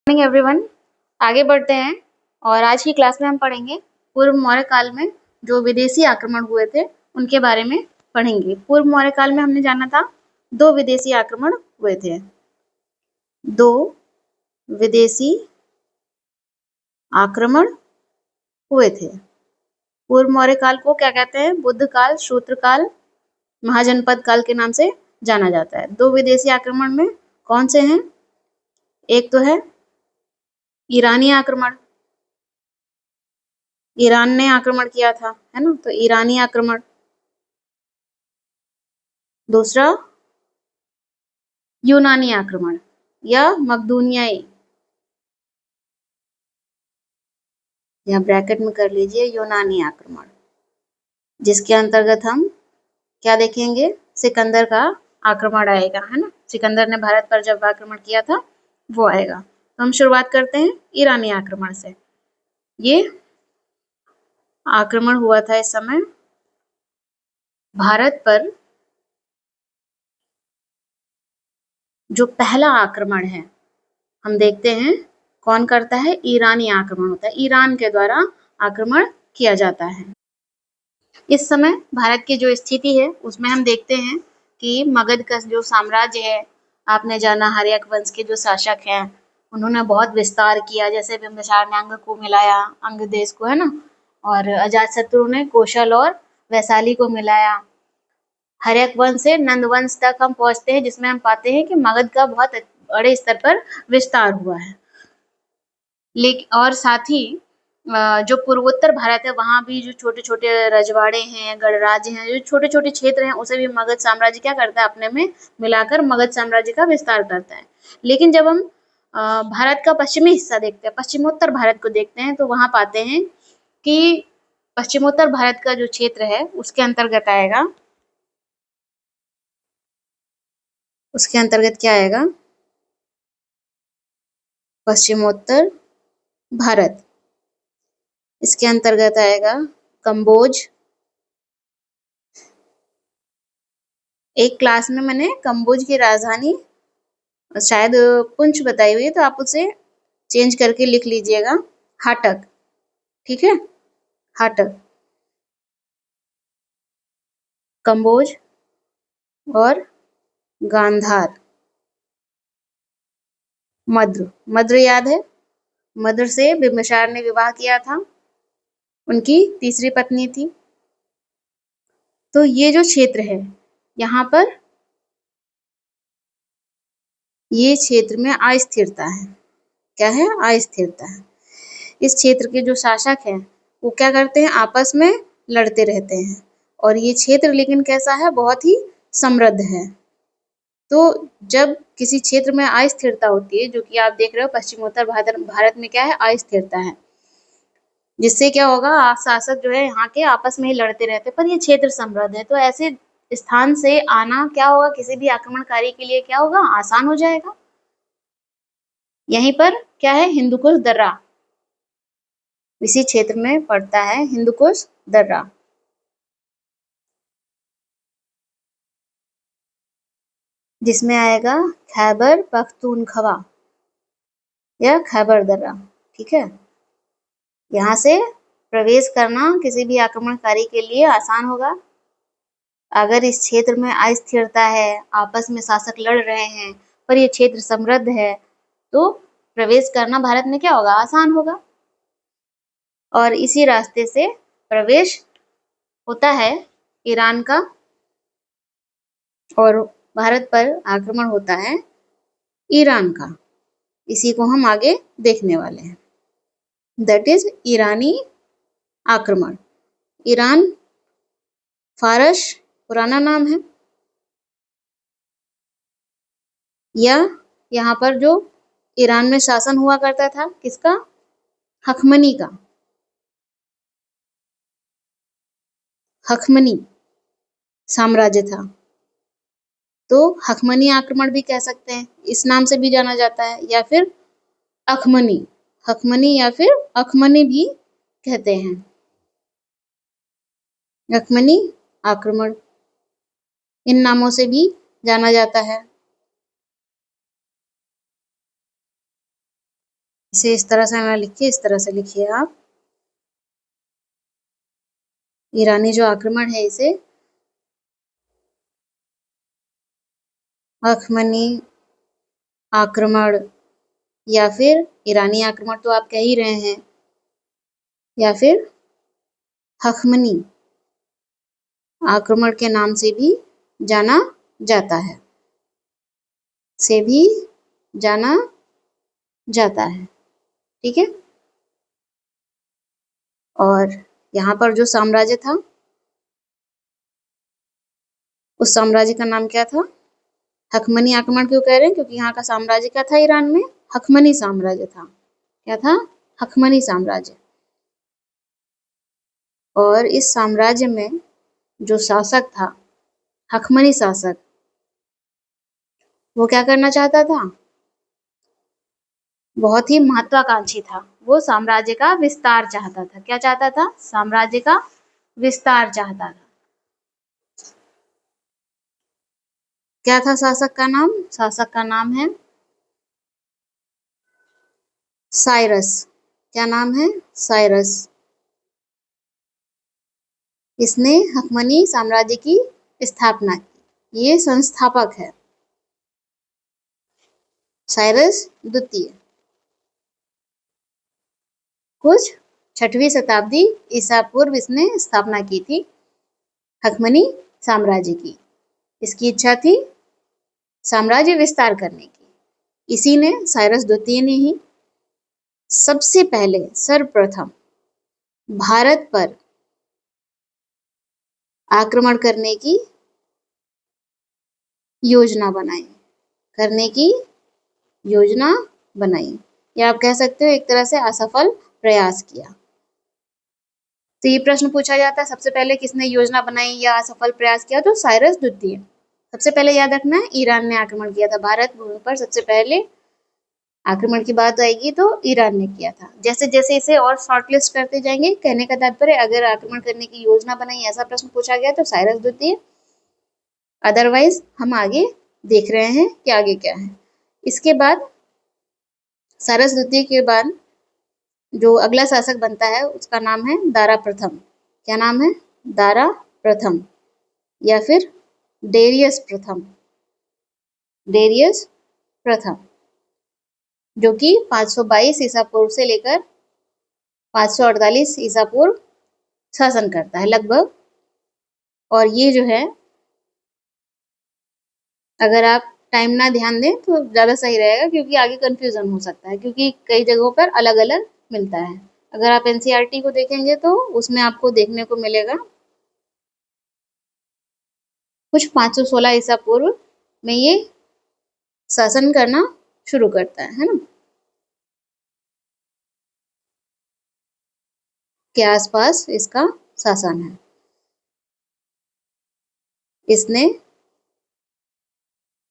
Morning everyone. आगे बढ़ते हैं और आज की क्लास में हम पढ़ेंगे पूर्व मौर्य काल में जो विदेशी आक्रमण हुए थे उनके बारे में पढ़ेंगे। पूर्व मौर्य काल में हमने जाना था 2 विदेशी आक्रमण हुए थे। 2 विदेशी आक्रमण हुए थे। पूर्व मौर्य काल को क्या कहते हैं? बुद्ध काल, शूद्र काल, महाजनपद काल के नाम से जाना जाता है। 2 विदेशी आक्रमण में कौन से हैं? एक तो है ईरानी आक्रमण, ईरान ने आक्रमण किया था, है ना, तो ईरानी आक्रमण। दूसरा यूनानी आक्रमण या मकदूनियाई, यहाँ ब्रैकेट में कर लीजिए, यूनानी आक्रमण, जिसके अंतर्गत हम क्या देखेंगे? सिकंदर का आक्रमण आएगा, है ना। सिकंदर ने भारत पर जब आक्रमण किया था वो आएगा। तो हम शुरुआत करते हैं ईरानी आक्रमण से। ये आक्रमण हुआ था इस समय भारत पर जो पहला आक्रमण है, हम देखते हैं कौन करता है? ईरानी आक्रमण होता है। ईरान के द्वारा आक्रमण किया जाता है। इस समय भारत की जो स्थिति है उसमें हम देखते हैं कि मगध का जो साम्राज्य है, आपने जाना हर्यक वंश के जो शासक हैं उन्होंने बहुत विस्तार किया। जैसे बिंबिसार ने अंग को मिलाया, अंग देश को, है ना, और अजातशत्रु ने कौशल और वैशाली को मिलाया। हर्यक वंश से नंद वंश तक हम पहुंचते हैं, जिसमें हम पाते हैं कि मगध का बहुत बड़े स्तर पर विस्तार हुआ है। लेकिन और साथ ही जो पूर्वोत्तर भारत है वहां भी जो छोटे छोटे रजवाड़े हैं, गणराज्य हैं, जो छोटे छोटे क्षेत्र हैं, उसे भी मगध साम्राज्य क्या करता है? अपने में मिलाकर मगध साम्राज्य का विस्तार करता है। लेकिन जब हम भारत का पश्चिमी हिस्सा देखते हैं, पश्चिमोत्तर भारत को देखते हैं, तो वहां पाते हैं कि पश्चिमोत्तर भारत का जो क्षेत्र है उसके अंतर्गत आएगा, उसके अंतर्गत क्या आएगा? पश्चिमोत्तर भारत। इसके अंतर्गत आएगा कंबोज। एक क्लास में मैंने कंबोज की राजधानी शायद पुंछ बताई हुई है, तो आप उसे चेंज करके लिख लीजिएगा, हाटक। ठीक है, हाटक, कंबोज और गांधार। मद्र, मद्र याद है? मद्र से बिंबिसार ने विवाह किया था, उनकी तीसरी पत्नी थी। तो ये जो क्षेत्र है यहाँ पर, ये क्षेत्र में अस्थिरता है। क्या है? अस्थिरता है। इस क्षेत्र के जो शासक हैं वो क्या करते हैं? आपस में लड़ते रहते हैं। और ये क्षेत्र लेकिन कैसा है? बहुत ही समृद्ध है। तो जब किसी क्षेत्र में अस्थिरता होती है, जो कि आप देख रहे हो पश्चिमोत्तर भारत में क्या है? अस्थिरता है, जिससे क्या होगा? शासक जो है यहाँ के आपस में ही लड़ते रहते हैं, पर ये क्षेत्र समृद्ध है, तो ऐसे स्थान से आना क्या होगा? किसी भी आक्रमणकारी के लिए क्या होगा? आसान हो जाएगा। यहीं पर क्या है? हिंदुकुश दर्रा, इसी क्षेत्र में पड़ता है हिंदुकुश दर्रा। जिसमें आएगा खैबर पख्तूनख्वा या खैबर दर्रा। ठीक है, यहाँ से प्रवेश करना किसी भी आक्रमणकारी के लिए आसान होगा। अगर इस क्षेत्र में अस्थिरता है, आपस में शासक लड़ रहे हैं, पर ये क्षेत्र समृद्ध है, तो प्रवेश करना भारत में क्या होगा? आसान होगा। और इसी रास्ते से प्रवेश होता है ईरान का, और भारत पर आक्रमण होता है ईरान का। इसी को हम आगे देखने वाले हैं, दैट इज ईरानी आक्रमण। ईरान फारस पुराना नाम है, या यहाँ पर जो ईरान में शासन हुआ करता था, किसका? हखमनी का। हखमनी साम्राज्य था, तो हखमनी आक्रमण भी कह सकते हैं, इस नाम से भी जाना जाता है, या फिर अखमनी, हखमनी या फिर अखमनी भी कहते हैं। अखमनी आक्रमण इन नामों से भी जाना जाता है। इसे इस तरह से ना लिखिए, इस तरह से लिखिए आप। ईरानी जो आक्रमण है इसे अखमनी आक्रमण या फिर ईरानी आक्रमण तो आप कह ही रहे हैं, या फिर हखमनी आक्रमण के नाम से भी जाना जाता है, से भी जाना जाता है। ठीक है। और यहाँ पर जो साम्राज्य था उस साम्राज्य का नाम क्या था? हखमनी आक्रमण क्यों कह रहे हैं? क्योंकि यहाँ का साम्राज्य क्या था ईरान में? हखमनी साम्राज्य था। क्या था? हखमनी साम्राज्य। और इस साम्राज्य में जो शासक था, हखमनी शासक, वो क्या करना चाहता था? बहुत ही महत्वाकांक्षी था। वो साम्राज्य का विस्तार चाहता था। क्या चाहता था? साम्राज्य का विस्तार चाहता था। क्या था शासक का नाम? शासक का नाम है साइरस। क्या नाम है? साइरस। इसने हकमनी साम्राज्य की स्थापना की। ये संस्थापक है साइरस द्वितीय। कुछ 6वीं शताब्दी ईसा पूर्व इसने स्थापना की थी हकमनी साम्राज्य की। इसकी इच्छा थी साम्राज्य विस्तार करने की। इसी ने, साइरस द्वितीय ने ही सबसे पहले सर्वप्रथम भारत पर आक्रमण करने की योजना बनाई। करने की योजना बनाई, या आप कह सकते हो एक तरह से असफल प्रयास किया। तो ये प्रश्न पूछा जाता है सबसे पहले किसने योजना बनाई या असफल प्रयास किया? तो साइरस द्वितीय। सबसे पहले याद रखना है ईरान ने आक्रमण किया था भारत भूमि पर। सबसे पहले आक्रमण की बात आएगी तो ईरान ने किया था। जैसे जैसे इसे और शॉर्टलिस्ट करते जाएंगे, कहने का तात्पर्य अगर आक्रमण करने की योजना बनाई ऐसा प्रश्न पूछा गया तो साइरस द्वितीय। अदरवाइज हम आगे देख रहे हैं कि आगे क्या है। इसके बाद साइरस द्वितीय के बाद जो अगला शासक बनता है उसका नाम है दारा प्रथम। क्या नाम है? दारा प्रथम या फिर डेरियस प्रथम। डेरियस प्रथम, जो कि 522 ईसा पूर्व से लेकर 548 ईसा पूर्व शासन करता है लगभग। और ये जो है, अगर आप टाइम ना ध्यान दें तो ज़्यादा सही रहेगा, क्योंकि आगे कंफ्यूजन हो सकता है, क्योंकि कई जगहों पर अलग अलग मिलता है। अगर आप एनसीईआरटी को देखेंगे तो उसमें आपको देखने को मिलेगा कुछ 516 ईसा पूर्व में ये शासन करना शुरू करता है ना, के आसपास इसका शासन है। इसने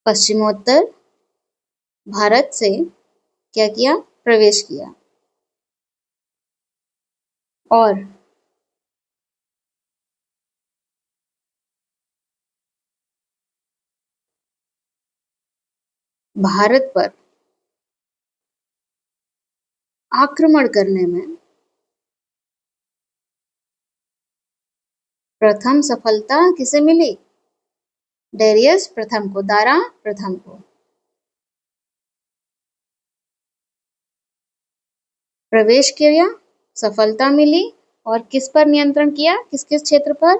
पश्चिमोत्तर भारत से क्या किया? प्रवेश किया और भारत पर आक्रमण करने में प्रथम सफलता किसे मिली? डेरियस प्रथम को, दारा प्रथम को। प्रवेश किया, सफलता मिली, और किस पर नियंत्रण किया? किस किस क्षेत्र पर?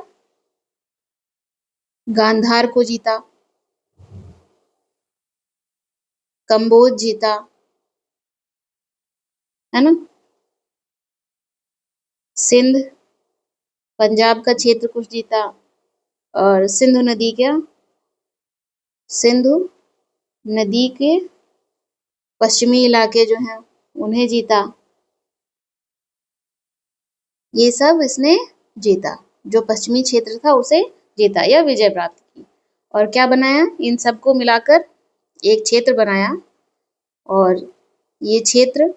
गांधार को जीता, कंबोज जीता, है ना, सिंध, पंजाब का क्षेत्र कुछ जीता, और सिंधु नदी, क्या, सिंधु नदी के पश्चिमी इलाके जो हैं उन्हें जीता। ये सब इसने जीता, जो पश्चिमी क्षेत्र था उसे जीता या विजय प्राप्त की। और क्या बनाया? इन सबको मिलाकर एक क्षेत्र बनाया, और ये क्षेत्र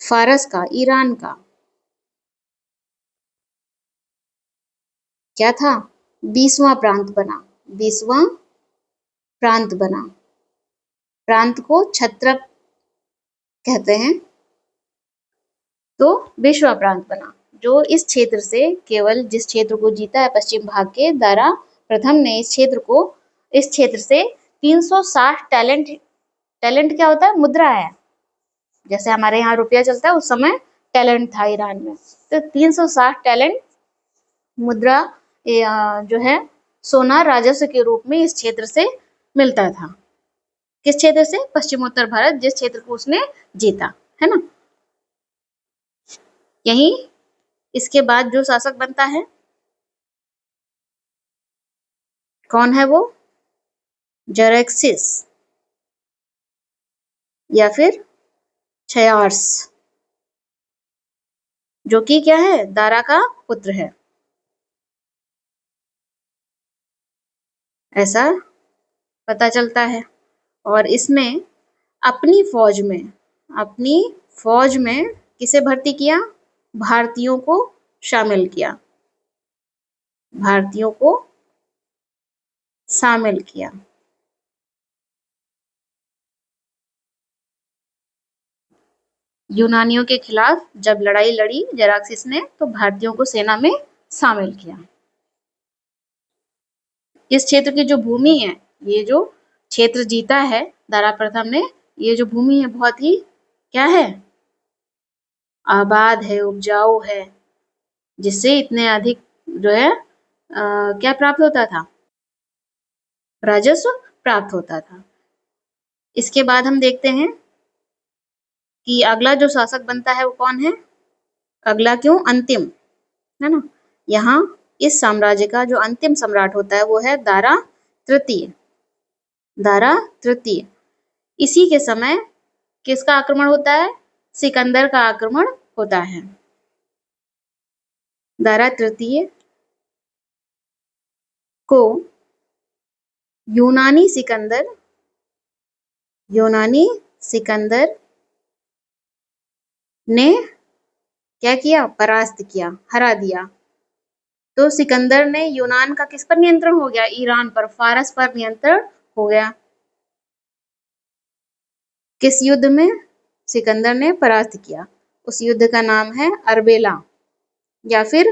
फारस का, ईरान का क्या था? 20वां प्रांत बना। 20वां प्रांत बना। प्रांत को छत्रप कहते हैं, तो विश्व प्रांत बना। जो इस क्षेत्र से केवल जिस क्षेत्र को जीता है पश्चिम भाग के, दारा प्रथम ने इस क्षेत्र से 360 टैलेंट क्या होता है? मुद्रा है। जैसे हमारे यहाँ रुपया चलता है, उस समय टैलेंट था ईरान में, तो 360 टैलेंट मुद्रा जो है सोना राजस्व के रूप में इस क्षेत्र से मिलता था। किस क्षेत्र से? पश्चिमोत्तर भारत, जिस क्षेत्र को उसने जीता, है ना। यही इसके बाद जो शासक बनता है, कौन है वो? जरेक्सिस या फिर क्षयार्स, जो कि क्या है? दारा का पुत्र है। ऐसा पता चलता है। और इसने अपनी फौज में किसे भर्ती किया? भारतीयों को शामिल किया। भारतीयों को शामिल किया। यूनानियों के खिलाफ जब लड़ाई लड़ी जराक्सिस ने, तो भारतीयों को सेना में शामिल किया। इस क्षेत्र की जो भूमि है, ये जो क्षेत्र जीता है दारा प्रथम ने, ये जो भूमि है बहुत ही क्या है? आबाद है, उपजाऊ है, जिससे इतने अधिक जो है क्या प्राप्त होता था? राजस्व प्राप्त होता था। इसके बाद हम देखते हैं कि अगला जो शासक बनता है वो कौन है? अगला क्यों? अंतिम, है ना। यहाँ इस साम्राज्य का जो अंतिम सम्राट होता है वो है दारा तृतीय। दारा तृतीय। इसी के समय किसका आक्रमण होता है? सिकंदर का आक्रमण होता है। दारा तृतीय को यूनानी सिकंदर ने क्या किया? परास्त किया, हरा दिया। तो सिकंदर ने यूनान का किस पर नियंत्रण हो गया? ईरान पर, फारस पर नियंत्रण हो गया। किस युद्ध में सिकंदर ने परास्त किया? उस युद्ध का नाम है अर्बेला, या फिर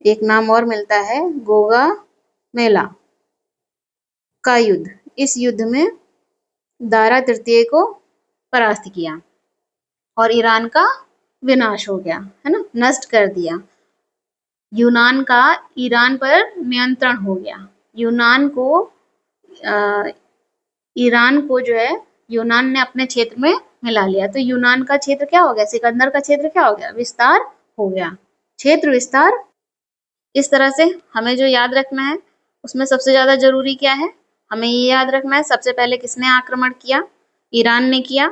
एक नाम और मिलता है गोगामेला का युद्ध। इस युद्ध में दारा तृतीय को परास्त किया और ईरान का विनाश हो गया, है ना, नष्ट कर दिया। यूनान का ईरान पर नियंत्रण हो गया। ईरान को जो है यूनान ने अपने क्षेत्र में मिला लिया। तो यूनान का क्षेत्र क्या हो गया? सिकंदर का क्षेत्र क्या हो गया? विस्तार हो गया, क्षेत्र विस्तार। इस तरह से हमें जो याद रखना है उसमें सबसे ज्यादा जरूरी क्या है? हमें ये याद रखना है सबसे पहले किसने आक्रमण किया? ईरान ने किया।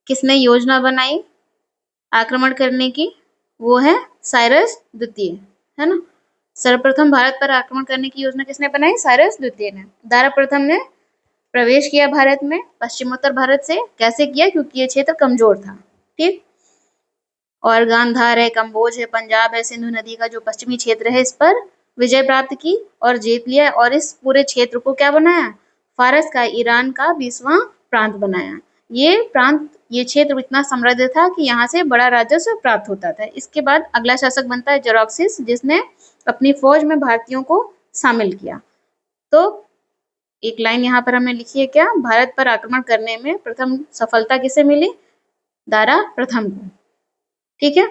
किसने योजना बनाई आक्रमण करने की? वो है साइरस द्वितीय, है ना। सर्वप्रथम भारत पर आक्रमण करने की योजना किसने बनाई? साइरस द्वितीय ने। दारा प्रथम ने प्रवेश किया भारत में, पश्चिमोत्तर भारत से। कैसे किया? क्योंकि ये क्षेत्र कमजोर था, ठीक। और गांधार है, कंबोज है, पंजाब है, सिंधु नदी का जो पश्चिमी क्षेत्र है, इस पर विजय प्राप्त की और जीत लिया। और इस पूरे क्षेत्र को क्या बनाया? फारस का, ईरान का 20वां प्रांत बनाया। ये क्षेत्र इतना समृद्ध था कि यहाँ से बड़ा राजस्व प्राप्त होता था। इसके बाद अगला शासक बनता है जराक्सिस, जिसने अपनी फौज में भारतीयों को शामिल किया। तो एक लाइन यहाँ पर हमने लिखी है क्या? भारत पर आक्रमण करने में प्रथम सफलता किसे मिली? दारा प्रथम को, ठीक है।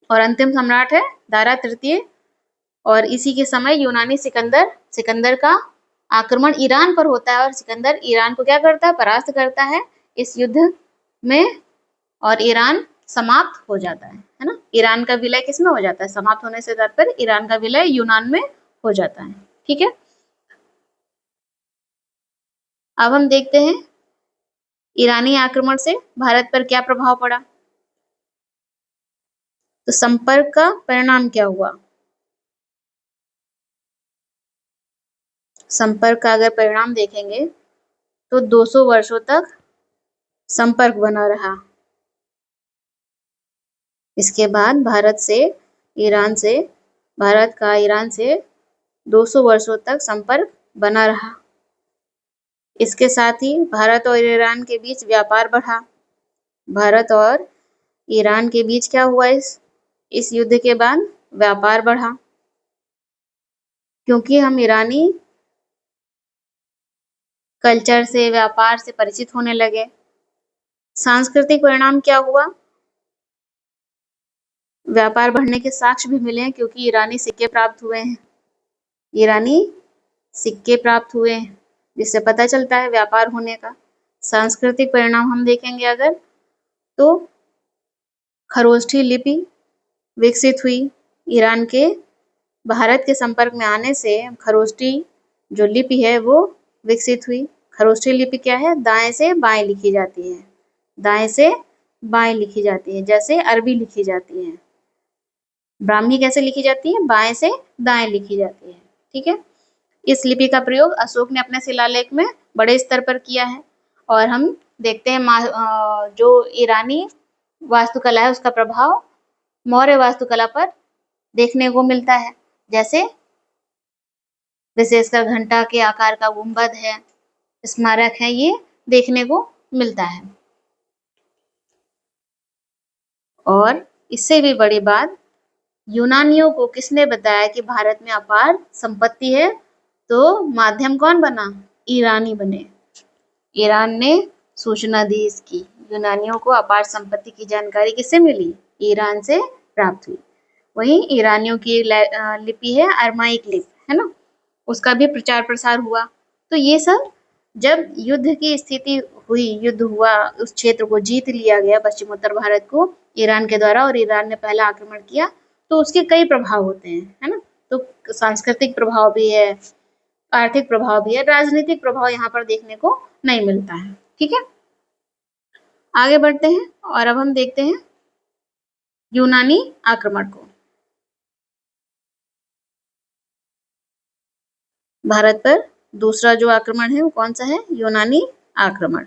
और अंतिम सम्राट है दारा तृतीय। और इसी के समय यूनानी सिकंदर का आक्रमण ईरान पर होता है और सिकंदर ईरान को क्या करता है? परास्त करता है इस युद्ध में, और ईरान समाप्त हो जाता है ना। ईरान का विलय किसमें हो जाता है? समाप्त होने से तात्पर्य ईरान का विलय यूनान में हो जाता है, ठीक है। अब हम देखते हैं ईरानी आक्रमण से भारत पर क्या प्रभाव पड़ा। तो संपर्क का परिणाम क्या हुआ? संपर्क का अगर परिणाम देखेंगे तो 200 वर्षों तक संपर्क बना रहा। इसके बाद भारत का ईरान से 200 वर्षों तक संपर्क बना रहा। इसके साथ ही भारत और ईरान के बीच व्यापार बढ़ा। भारत और ईरान के बीच क्या हुआ इस युद्ध के बाद? व्यापार बढ़ा, क्योंकि हम ईरानी कल्चर से, व्यापार से परिचित होने लगे। सांस्कृतिक परिणाम क्या हुआ? व्यापार बढ़ने के साक्ष्य भी मिले हैं, क्योंकि ईरानी सिक्के प्राप्त हुए हैं। ईरानी सिक्के प्राप्त हुए हैं, जिससे पता चलता है व्यापार होने का। सांस्कृतिक परिणाम हम देखेंगे अगर, तो खरोष्ठी लिपि विकसित हुई। ईरान के भारत के संपर्क में आने से खरोष्ठी जो लिपि है वो विकसित हुई। खरोष्ठी लिपि क्या है? दाएं से बाएं लिखी जाती है। दाएं से बाएं लिखी जाती है, जैसे अरबी लिखी जाती है। ब्राह्मी कैसे लिखी जाती है? बाएं से दाएं लिखी जाती है। ठीक है। इस लिपि का प्रयोग अशोक ने अपने शिलालेख में बड़े स्तर पर किया है। और हम देखते हैं जो ईरानी वास्तुकला है उसका प्रभाव मौर्य वास्तुकला पर देखने को मिलता है। जैसे विशेषकर घंटा के आकार का गुंबद है, स्मारक है, ये देखने को मिलता है। और इससे भी बड़ी बात, यूनानियों को किसने बताया कि भारत में अपार संपत्ति है? तो माध्यम कौन बना? ईरानी बने। ईरान ने सूचना दी इसकी। यूनानियों को अपार संपत्ति की जानकारी किससे मिली? ईरान से प्राप्त हुई। वहीं ईरानियों की लिपि है अरमाइक लिपि, है ना, उसका भी प्रचार प्रसार हुआ। तो ये सब जब युद्ध की स्थिति हुई, युद्ध हुआ, उस क्षेत्र को जीत लिया गया, पश्चिमोत्तर भारत को ईरान के द्वारा, और ईरान ने पहला आक्रमण किया, तो उसके कई प्रभाव होते हैं, है ना। तो सांस्कृतिक प्रभाव भी है, आर्थिक प्रभाव भी है, राजनीतिक प्रभाव यहाँ पर देखने को नहीं मिलता है। ठीक है, आगे बढ़ते हैं और अब हम देखते हैं यूनानी आक्रमण को। भारत पर दूसरा जो आक्रमण है वो कौन सा है? यूनानी आक्रमण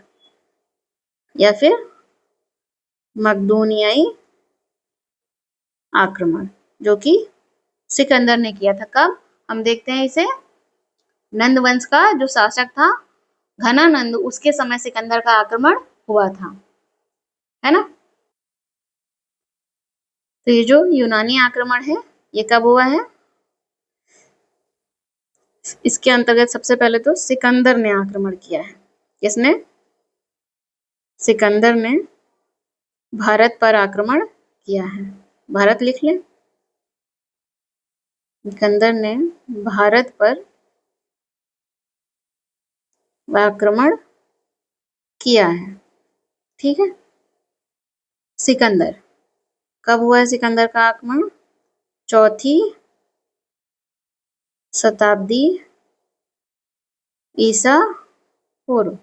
या फिर मकदूनियाई आक्रमण, जो कि सिकंदर ने किया था। कब? हम देखते हैं इसे, नंद वंश का जो शासक था घनानंद, उसके समय सिकंदर का आक्रमण हुआ था, है ना। तो ये जो यूनानी आक्रमण है ये कब हुआ है? इसके अंतर्गत सबसे पहले तो सिकंदर ने आक्रमण किया है। किसने? सिकंदर ने भारत पर आक्रमण किया है। भारत लिख लें। सिकंदर ने भारत पर आक्रमण किया है। ठीक है। सिकंदर कब हुआ है? सिकंदर का आक्रमण 4वीं शताब्दी ईसा पूर्व।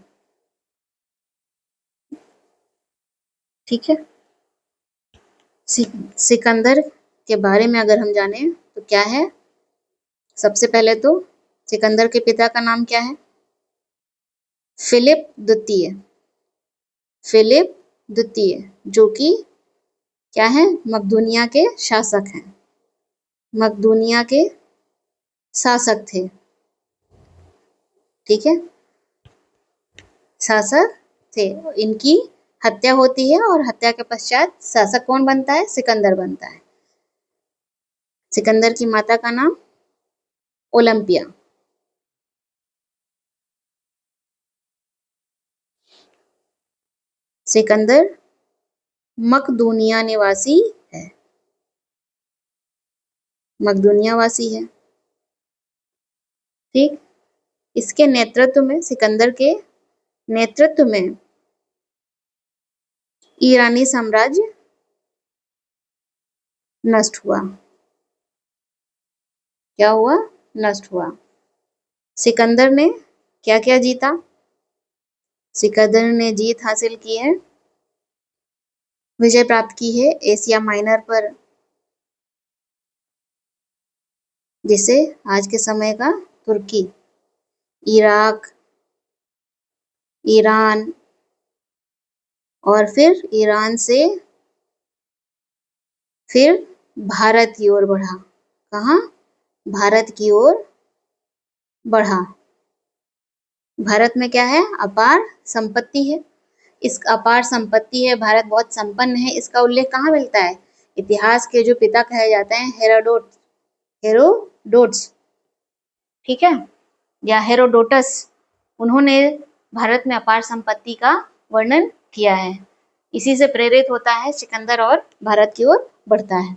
ठीक है। सिकंदर के बारे में अगर हम जाने तो क्या है? सबसे पहले तो सिकंदर के पिता का नाम क्या है? फिलिप द्वितीय। फिलिप द्वितीय, जो कि क्या है? मकदूनिया के शासक हैं। मकदूनिया के शासक थे। ठीक है, शासक थे। इनकी हत्या होती है और हत्या के पश्चात शासक कौन बनता है? सिकंदर बनता है। सिकंदर की माता का नाम ओलंपिया। सिकंदर मकदूनिया निवासी है। मकदूनिया वासी है। ठीक, इसके नेतृत्व में, सिकंदर के नेतृत्व में ईरानी साम्राज्य नष्ट हुआ। क्या हुआ? नष्ट हुआ। सिकंदर ने क्या क्या जीता? सिकंदर ने जीत हासिल की है, विजय प्राप्त की है एशिया माइनर पर, जिसे आज के समय का तुर्की, इराक, ईरान, और फिर ईरान से फिर भारत की ओर बढ़ा। कहाँ? भारत की ओर बढ़ा। भारत में क्या है? अपार संपत्ति है। इस अपार संपत्ति है, भारत बहुत संपन्न है, इसका उल्लेख कहाँ मिलता है? इतिहास के जो पिता कहे जाते हैं हेरोडोट्स, ठीक है, या हेरोडोटस, उन्होंने भारत में अपार संपत्ति का वर्णन किया है। इसी से प्रेरित होता है सिकंदर और भारत की ओर बढ़ता है।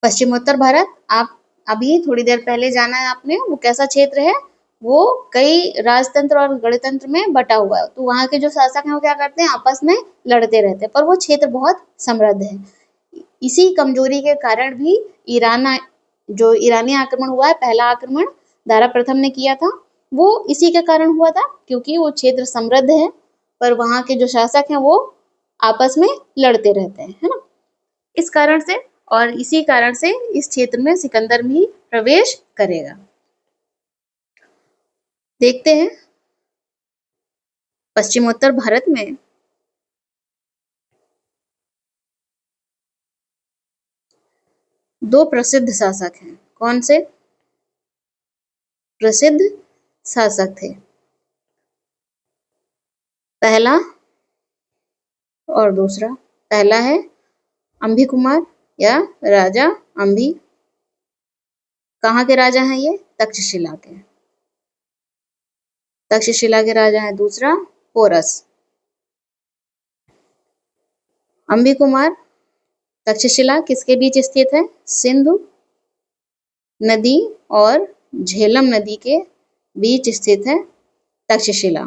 पश्चिमोत्तर भारत, आप अभी थोड़ी देर पहले जाना है आपने, वो कैसा क्षेत्र है? वो कई राजतंत्र और गणतंत्र में बटा हुआ है। तो वहां के जो शासक हैं वो क्या करते हैं? आपस में लड़ते रहते हैं, पर वो क्षेत्र बहुत समृद्ध है। इसी कमजोरी के कारण भी ईरानी आक्रमण हुआ है, पहला आक्रमण दारा प्रथम ने किया था, वो इसी के कारण हुआ था, क्योंकि वो क्षेत्र समृद्ध है, पर वहां के जो शासक हैं वो आपस में लड़ते रहते हैं, है ना? इस कारण से और इसी कारण से इस क्षेत्र में सिकंदर भी प्रवेश करेगा। देखते हैं पश्चिमोत्तर भारत में दो प्रसिद्ध शासक हैं। कौन से प्रसिद्ध शासक थे? पहला और दूसरा। पहला है अंभी कुमार या राजा अंभी। कहाँ के राजा हैं ये? तक्षशिला के। तक्षशिला के राजा हैं। दूसरा पोरस। अंभी कुमार, तक्षशिला किसके बीच स्थित है? सिंधु नदी और झेलम नदी के बीच स्थित है तक्षशिला।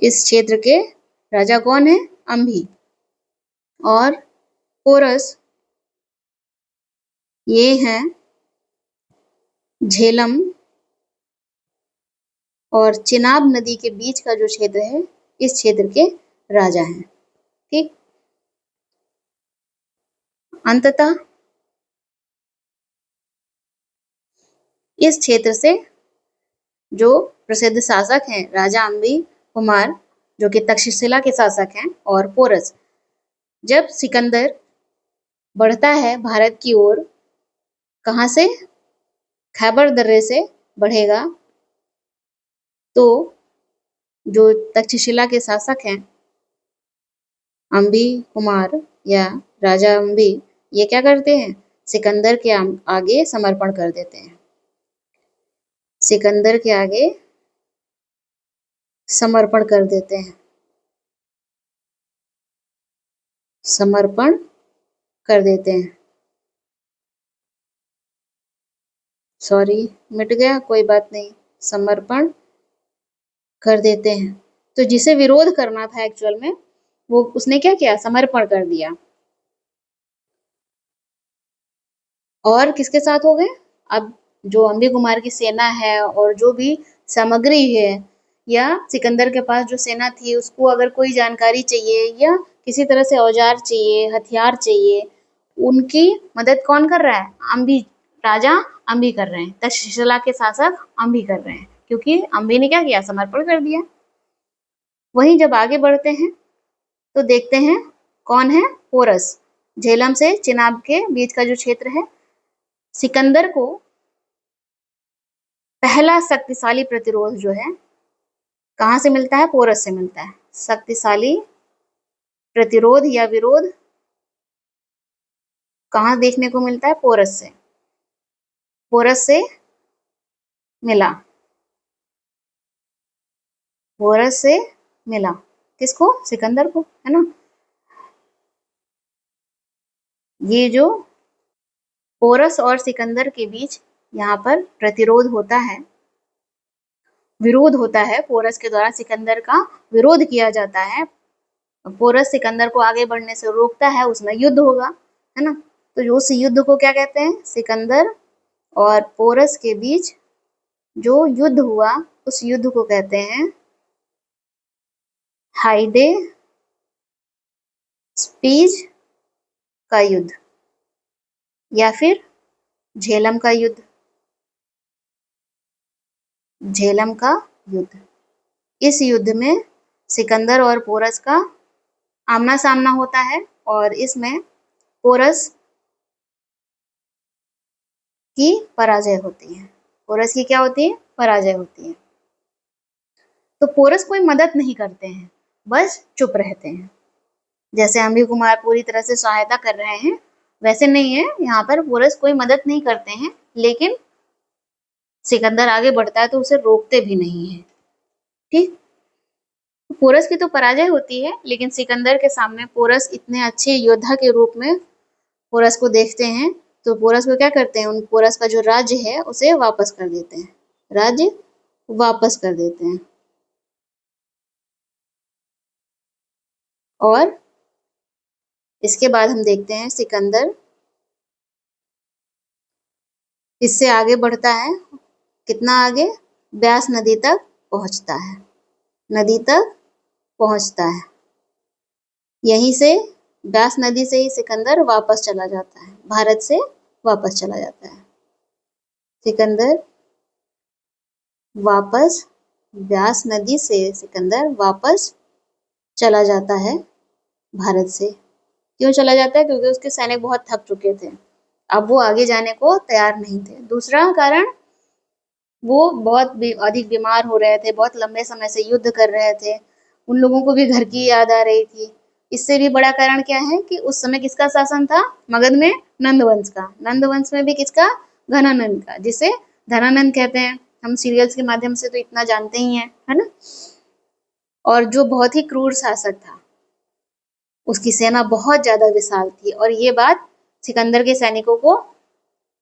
इस क्षेत्र के राजा कौन है? अंभी। और पोरस ये हैं झेलम और चिनाब नदी के बीच का जो क्षेत्र है, इस क्षेत्र के राजा हैं। ठीक, अंततः इस क्षेत्र से जो प्रसिद्ध शासक हैं राजा अंभी कुमार, जो कि तक्षशिला के शासक हैं, और पोरस, जब सिकंदर बढ़ता है भारत की ओर, कहाँ से? खैबर दर्रे से बढ़ेगा, तो जो तक्षशिला के शासक हैं अंभी कुमार या राजा अंभी, ये क्या करते हैं? सिकंदर के आगे समर्पण कर देते हैं। सिकंदर के आगे समर्पण कर देते हैं। समर्पण कर देते हैं। सॉरी, मिट गया, कोई बात नहीं। समर्पण कर देते हैं। तो जिसे विरोध करना था एक्चुअल में, वो उसने क्या किया? समर्पण कर दिया। और किसके साथ हो गए? अब जो अंबी कुमार की सेना है और जो भी सामग्री है, या सिकंदर के पास जो सेना थी, उसको अगर कोई जानकारी चाहिए या किसी तरह से औजार चाहिए, हथियार चाहिए, उनकी मदद कौन कर रहा है? अंबी, राजा अंबी कर रहे हैं। तक्षशिला के शासक अंबी कर रहे हैं, क्योंकि अंबी ने क्या किया? समर्पण कर दिया। वहीं जब आगे बढ़ते हैं तो देखते हैं कौन है? पोरस। झेलम से चिनाब के बीच का जो क्षेत्र है, सिकंदर को पहला शक्तिशाली प्रतिरोध जो है कहाँ से मिलता है? पोरस से मिलता है। शक्तिशाली प्रतिरोध या विरोध कहाँ देखने को मिलता है? पोरस से। पोरस से मिला। पोरस से मिला किसको? सिकंदर को, है ना? ये जो पोरस और सिकंदर के बीच यहाँ पर प्रतिरोध होता है, विरोध होता है, पोरस के द्वारा सिकंदर का विरोध किया जाता है। पोरस सिकंदर को आगे बढ़ने से रोकता है, उसमें युद्ध होगा, है ना? तो उस युद्ध को क्या कहते हैं? सिकंदर और पोरस के बीच जो युद्ध हुआ, उस युद्ध को कहते हैं हाइडे स्पीज का युद्ध या फिर झेलम का युद्ध। झेलम का युद्ध। इस युद्ध में सिकंदर और पोरस का आमना सामना होता है, और इसमें पोरस की पराजय होती है। पोरस की क्या होती है? पराजय होती है। तो पोरस कोई मदद नहीं करते हैं, बस चुप रहते हैं। जैसे अम्बी कुमार पूरी तरह से सहायता कर रहे हैं, वैसे नहीं है, यहाँ पर पोरस कोई मदद नहीं करते हैं, लेकिन सिकंदर आगे बढ़ता है तो उसे रोकते भी नहीं है। ठीक, पोरस की तो पराजय होती है, लेकिन सिकंदर के सामने पोरस इतने अच्छे योद्धा के रूप में पोरस को देखते हैं, तो पोरस को क्या करते हैं, उन पोरस का जो राज्य है उसे वापस कर देते हैं, राज्य वापस कर देते हैं। और इसके बाद हम देखते हैं सिकंदर इससे आगे बढ़ता है, कितना आगे? ब्यास नदी तक पहुंचता है, नदी तक पहुंचता है। यहीं से ब्यास नदी से ही सिकंदर वापस चला जाता है, भारत से वापस चला जाता है। सिकंदर वापस, ब्यास नदी से सिकंदर वापस चला जाता है भारत से। क्यों चला जाता है? क्योंकि उसके सैनिक बहुत थक चुके थे, अब वो आगे जाने को तैयार नहीं थे। दूसरा कारण, वो बहुत अधिक बीमार हो रहे थे, बहुत लंबे समय से युद्ध कर रहे थे, उन लोगों को भी घर की याद आ रही थी। इससे भी बड़ा कारण क्या है कि उस समय किसका शासन था मगध में? नंदवंश का। नंदवंश में भी किसका? घनानंद का, जिसे धनानंद कहते हैं। हम सीरियल्स के माध्यम से तो इतना जानते ही हैं, है ना। और जो बहुत ही क्रूर शासक था, उसकी सेना बहुत ज्यादा विशाल थी, और ये बात सिकंदर के सैनिकों को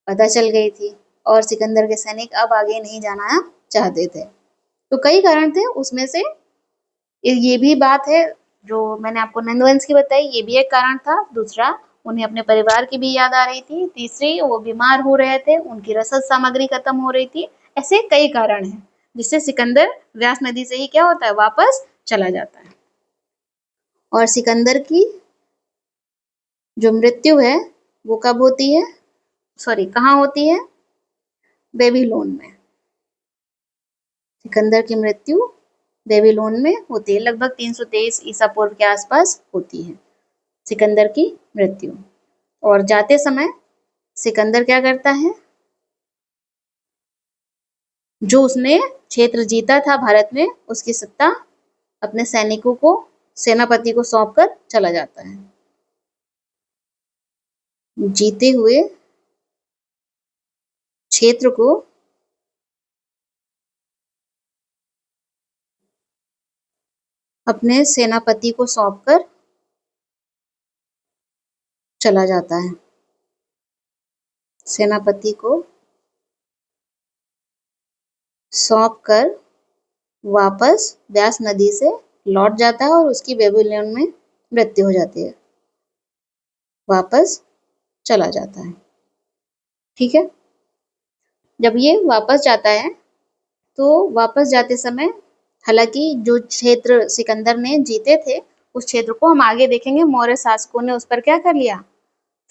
पता चल गई थी, और सिकंदर के सैनिक अब आगे नहीं जाना चाहते थे। तो कई कारण थे, उसमें से ये भी बात है जो मैंने आपको नंदवंश की बताई, ये भी एक कारण था। दूसरा, उन्हें अपने परिवार की भी याद आ रही थी। तीसरी, वो बीमार हो रहे थे, उनकी रसद सामग्री खत्म हो रही थी। ऐसे कई कारण हैं जिससे सिकंदर व्यास नदी से ही क्या होता है, वापस चला जाता है। और सिकंदर की जो मृत्यु है वो कब होती है? सॉरी, कहाँ होती है? बेबीलोन में। सिकंदर की मृत्यु बेबीलोन में होती है, लगभग 323 ईसा पूर्व के आसपास होती है सिकंदर की मृत्यु। और जाते समय सिकंदर क्या करता है, जो उसने क्षेत्र जीता था भारत में, उसकी सत्ता अपने सैनिकों को, सेनापति को सौंपकर चला जाता है। जीते हुए क्षेत्र को अपने सेनापति को सौंपकर चला जाता है। सेनापति को सौंपकर वापस व्यास नदी से लौट जाता है, और उसकी बेबीलोन में मृत्यु हो जाती है, वापस चला जाता है। ठीक है, जब ये वापस जाता है तो वापस जाते समय, हालांकि जो क्षेत्र सिकंदर ने जीते थे उस क्षेत्र को हम आगे देखेंगे, मौर्य शासकों ने उस पर क्या कर लिया,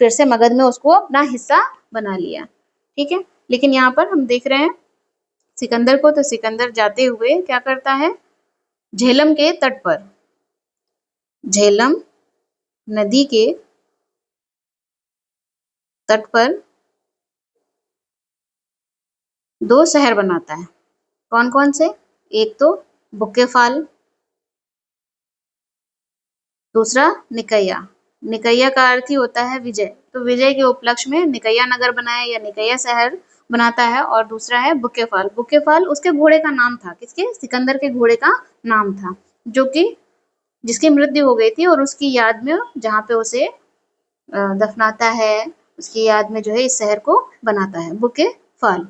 फिर से मगध में उसको अपना हिस्सा बना लिया। ठीक है, लेकिन यहाँ पर हम देख रहे हैं सिकंदर को, तो सिकंदर जाते हुए क्या करता है, झेलम के तट पर, झेलम नदी के तट पर 2 शहर बनाता है। कौन कौन से? एक तो बुक्केफाल, दूसरा निकैया। निकैया का अर्थ ही होता है विजय, तो विजय के उपलक्ष्य में निकैया नगर बनाया या निकैया शहर बनाता है। और दूसरा है बुक्केफाल। बुक्केफाल उसके घोड़े का नाम था, किसके? सिकंदर के घोड़े का नाम था, जो कि जिसकी मृत्यु हो गई थी, और उसकी याद में जहाँ पे उसे दफनाता है, उसकी याद में जो है इस शहर को बनाता है, बुक्केफाल।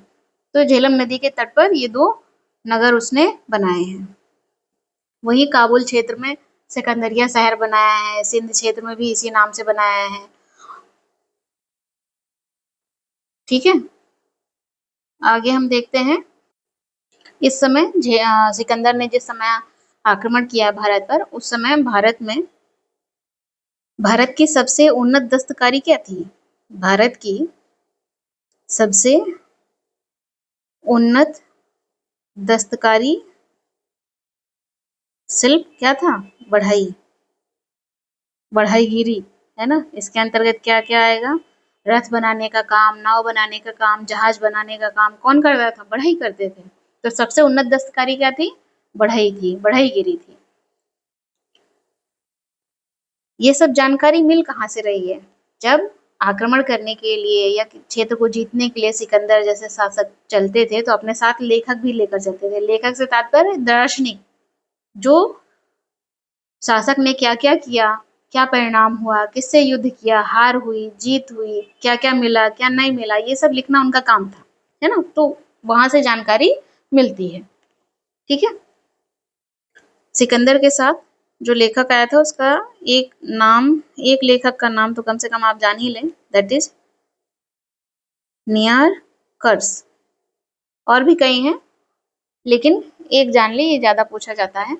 तो झेलम नदी के तट पर ये 2 नगर उसने बनाए हैं। वहीं काबुल क्षेत्र में सिकंदरिया शहर बनाया है, सिंध क्षेत्र में भी इसी नाम से बनाया है। ठीक है, आगे हम देखते हैं। इस समय सिकंदर ने जिस समय आक्रमण किया भारत पर, उस समय भारत की सबसे उन्नत दस्तकारी क्या थी? भारत की सबसे उन्नत दस्तकारी शिल्प क्या था? बढ़ई, बढ़ईगिरी, है ना। इसके अंतर्गत क्या क्या आएगा? रथ बनाने का काम, नाव बनाने का काम, जहाज बनाने का काम कौन करता था? बढ़ई करते थे। तो सबसे उन्नत दस्तकारी क्या थी? बढ़ई थी, बढ़ईगिरी थी। ये सब जानकारी मिल कहाँ से रही है? जब आक्रमण करने के लिए या क्षेत्र को जीतने के लिए सिकंदर जैसे शासक चलते थे तो अपने साथ लेखक भी लेकर चलते थे। लेखक से तात्पर्य दार्शनिक, जो शासक ने क्या क्या किया, क्या परिणाम हुआ, किससे युद्ध किया, हार हुई, जीत हुई, क्या क्या मिला, क्या नहीं मिला, ये सब लिखना उनका काम था, है ना। तो वहां से जानकारी मिलती है। ठीक है। सिकंदर के साथ जो लेखक आया था उसका एक लेखक का नाम तो कम से कम आप जान ही लें, दैट इज नियारकर्स। और भी कई हैं, लेकिन एक जान ले, ये ज्यादा पूछा जाता है।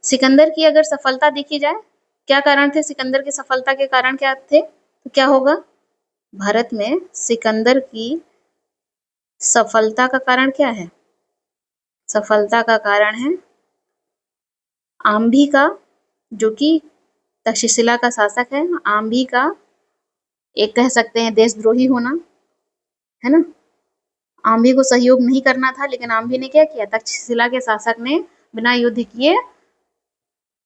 सिकंदर की अगर सफलता देखी जाए, क्या कारण थे सिकंदर की सफलता के कारण क्या थे, तो क्या होगा? भारत में सिकंदर की सफलता का कारण क्या है? सफलता का कारण है आम्भी का, जो कि तक्षशिला का शासक है। आम्भी का एक कह सकते हैं देशद्रोही होना, है ना। आम्भी को सहयोग नहीं करना था, लेकिन आम्भी ने क्या किया? तक्षशिला के शासक ने बिना युद्ध किए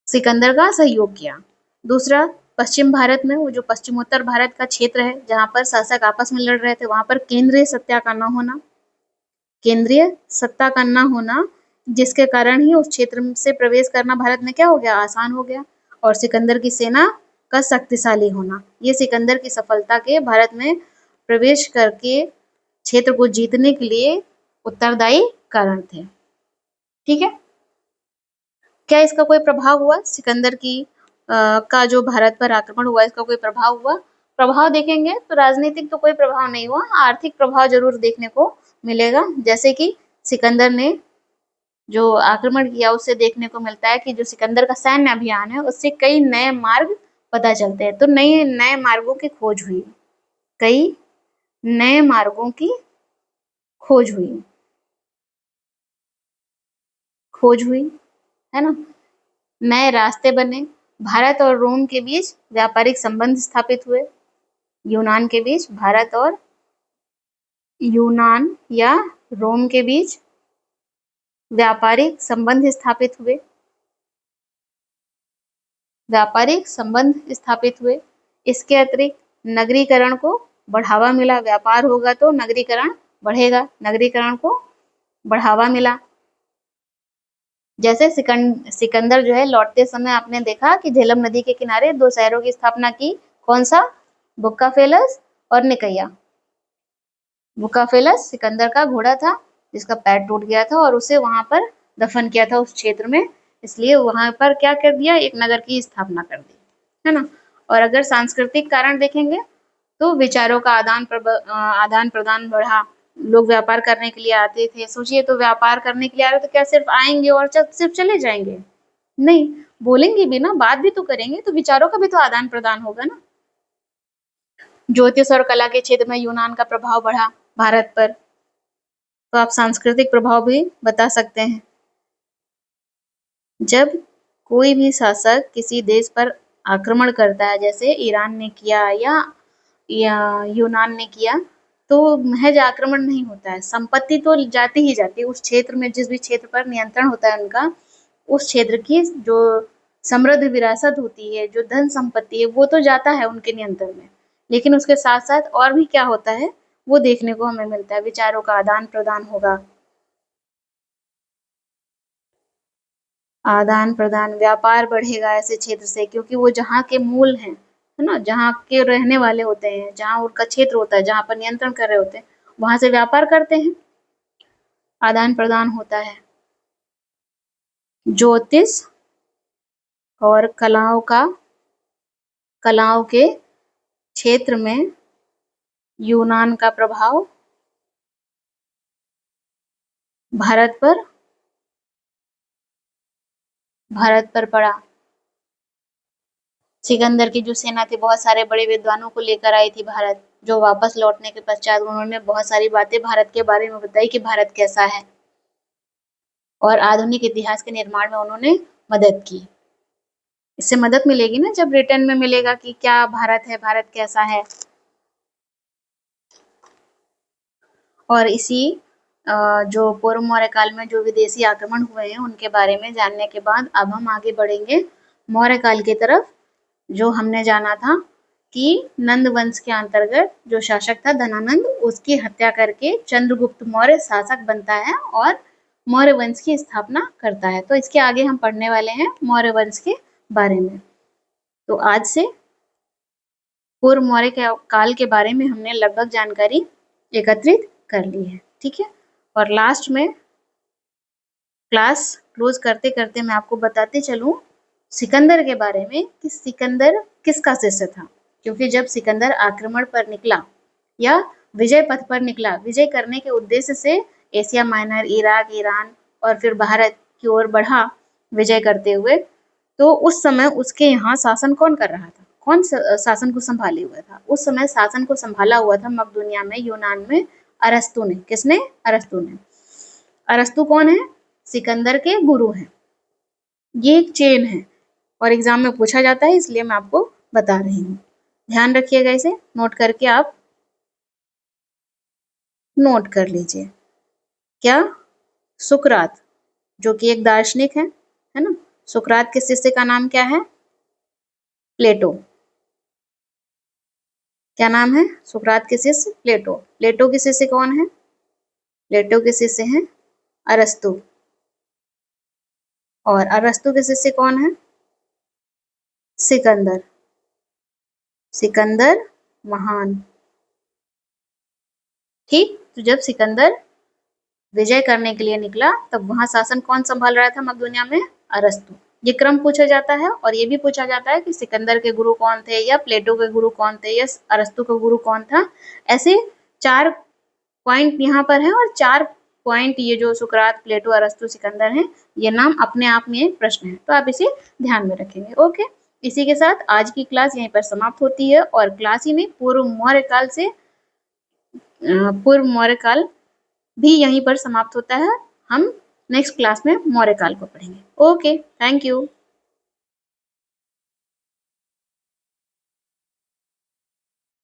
सिकंदर का सहयोग किया। दूसरा, पश्चिम भारत में, वो जो पश्चिमोत्तर भारत का क्षेत्र है जहां पर शासक आपस में लड़ रहे थे, वहां पर केंद्रीय सत्ता का न होना, केंद्रीय सत्ता का न होना, जिसके कारण ही उस क्षेत्र से प्रवेश करना भारत में क्या हो गया? आसान हो गया। और सिकंदर की सेना का शक्तिशाली होना, ये सिकंदर की सफलता के भारत में प्रवेश करके क्षेत्र को जीतने के लिए उत्तरदायी कारण थे। ठीक है। क्या इसका कोई प्रभाव हुआ? सिकंदर की का जो भारत पर आक्रमण हुआ, इसका कोई प्रभाव हुआ? प्रभाव देखेंगे तो राजनीतिक तो कोई प्रभाव नहीं हुआ, आर्थिक प्रभाव जरूर देखने को मिलेगा। जैसे कि सिकंदर ने जो आक्रमण किया उससे देखने को मिलता है कि जो सिकंदर का सैन्य अभियान है उससे कई नए मार्ग पता चलते हैं। तो नए नए मार्गों की खोज हुई, कई नए मार्गों की खोज हुई, है ना। नए रास्ते बने, भारत और रोम के बीच व्यापारिक संबंध स्थापित हुए, यूनान के बीच, भारत और यूनान या रोम के बीच व्यापारिक संबंध स्थापित हुए, व्यापारिक संबंध स्थापित हुए। इसके अतिरिक्त नगरीकरण को बढ़ावा मिला, व्यापार होगा तो नगरीकरण बढ़ेगा, नगरीकरण को बढ़ावा मिला। जैसे सिकंदर जो है लौटते समय आपने देखा कि झेलम नदी के किनारे 2 शहरों की स्थापना की। कौन सा? बुक्काफेलस और निकैया। बुक्काफेलस सिकंदर का घोड़ा था जिसका पैर टूट गया था और उसे वहां पर दफन किया था उस क्षेत्र में, इसलिए वहां पर क्या कर दिया? एक नगर की स्थापना कर दी, है ना। और अगर सांस्कृतिक कारण देखेंगे तो विचारों का आदान प्रदान बढ़ा, लोग व्यापार करने के लिए आते थे। सोचिए, तो व्यापार करने के लिए आ रहे तो क्या सिर्फ आएंगे और सिर्फ चले जाएंगे? नहीं, बोलेंगे भी ना, बात भी तो करेंगे, तो विचारों का भी तो आदान प्रदान होगा ना। ज्योतिष और कला के क्षेत्र में यूनान का प्रभाव बढ़ा भारत पर, तो आप सांस्कृतिक प्रभाव भी बता सकते हैं। जब कोई भी शासक किसी देश पर आक्रमण करता है, जैसे ईरान ने किया या यूनान ने किया, तो महज आक्रमण नहीं होता है, संपत्ति तो जाती ही जाती है उस क्षेत्र में। जिस भी क्षेत्र पर नियंत्रण होता है उनका, उस क्षेत्र की जो समृद्ध विरासत होती है, जो धन संपत्ति है, वो तो जाता है उनके नियंत्रण में। लेकिन उसके साथ साथ और भी क्या होता है वो देखने को हमें मिलता है। विचारों का आदान प्रदान होगा, आदान प्रदान, व्यापार बढ़ेगा ऐसे क्षेत्र से, क्योंकि वो जहाँ के मूल हैं, है ना, जहाँ के रहने वाले होते हैं, जहाँ उनका क्षेत्र होता है, जहाँ पर नियंत्रण कर रहे होते हैं, वहां से व्यापार करते हैं, आदान प्रदान होता है। ज्योतिष और कलाओं के क्षेत्र में यूनान का प्रभाव भारत पर पड़ा। सिकंदर की जो सेना थी बहुत सारे बड़े विद्वानों को लेकर आई थी भारत, जो वापस लौटने के पश्चात उन्होंने बहुत सारी बातें भारत के बारे में बताई कि भारत कैसा है, और आधुनिक इतिहास के निर्माण में उन्होंने मदद की। इससे मदद मिलेगी ना जब रिटर्न में मिलेगा कि क्या भारत है, भारत कैसा है। और इसी जो पूर्व मौर्य काल में जो विदेशी आक्रमण हुए हैं उनके बारे में जानने के बाद अब हम आगे बढ़ेंगे मौर्य काल की तरफ। जो हमने जाना था कि नंद वंश के अंतर्गत जो शासक था धनानंद, उसकी हत्या करके चंद्रगुप्त मौर्य शासक बनता है और मौर्य वंश की स्थापना करता है। तो इसके आगे हम पढ़ने वाले हैं मौर्य वंश के बारे में। तो आज से पूर्व मौर्य के काल के बारे में हमने लगभग जानकारी एकत्रित कर ली है, ठीक है। और लास्ट में क्लास क्लोज करते करते मैं आपको बताते चलूं सिकंदर के बारे में कि सिकंदर किसका शिष्य था। क्योंकि जब सिकंदर आक्रमण पर निकला या विजय पथ पर निकला, विजय करने के उद्देश्य से एशिया माइनर, इराक, ईरान और फिर भारत की ओर बढ़ा विजय करते हुए, तो उस समय उसके यहाँ शासन कौन कर रहा था, कौन शासन को संभाले हुआ था? उस समय शासन को संभाला हुआ था मकदूनिया में, यूनान में अरस्तु ने। किसने? अरस्तु ने। अरस्तु कौन है? सिकंदर के गुरु हैं। ये एक चेन है और एग्जाम में पूछा जाता है, इसलिए मैं आपको बता रही हूँ। ध्यान रखिएगा, इसे नोट करके आप नोट कर लीजिए। क्या? सुकरात, जो कि एक दार्शनिक है ना। सुकरात के शिष्य का नाम क्या है? प्लेटो। क्या नाम है? सुकरात के शिष्य प्लेटो। प्लेटो के शिष्य कौन है? प्लेटो के शिष्य हैं अरस्तु। और अरस्तु के शिष्य कौन है? सिकंदर। सिकंदर महान। ठीक। तो जब सिकंदर विजय करने के लिए निकला तब वहां शासन कौन संभाल रहा था मकदूनिया में? अरस्तु। ये क्रम पूछा जाता है और ये भी पूछा जाता है कि सिकंदर के गुरु कौन थे, या प्लेटो के गुरु कौन थे, या अरस्तु का गुरु कौन था। ऐसे 4 पॉइंट यहाँ पर है और 4 पॉइंट ये जो सुकरात, प्लेटो, अरस्तु, सिकंदर हैं, ये नाम अपने आप में एक प्रश्न है, तो आप इसे ध्यान में रखेंगे। ओके, इसी के साथ आज की क्लास यहीं पर समाप्त होती है और क्लास ही में पूर्व मौर्य काल भी यहीं पर समाप्त होता है। हम नेक्स्ट क्लास में मौर्य काल को पढ़ेंगे। Okay, thank you.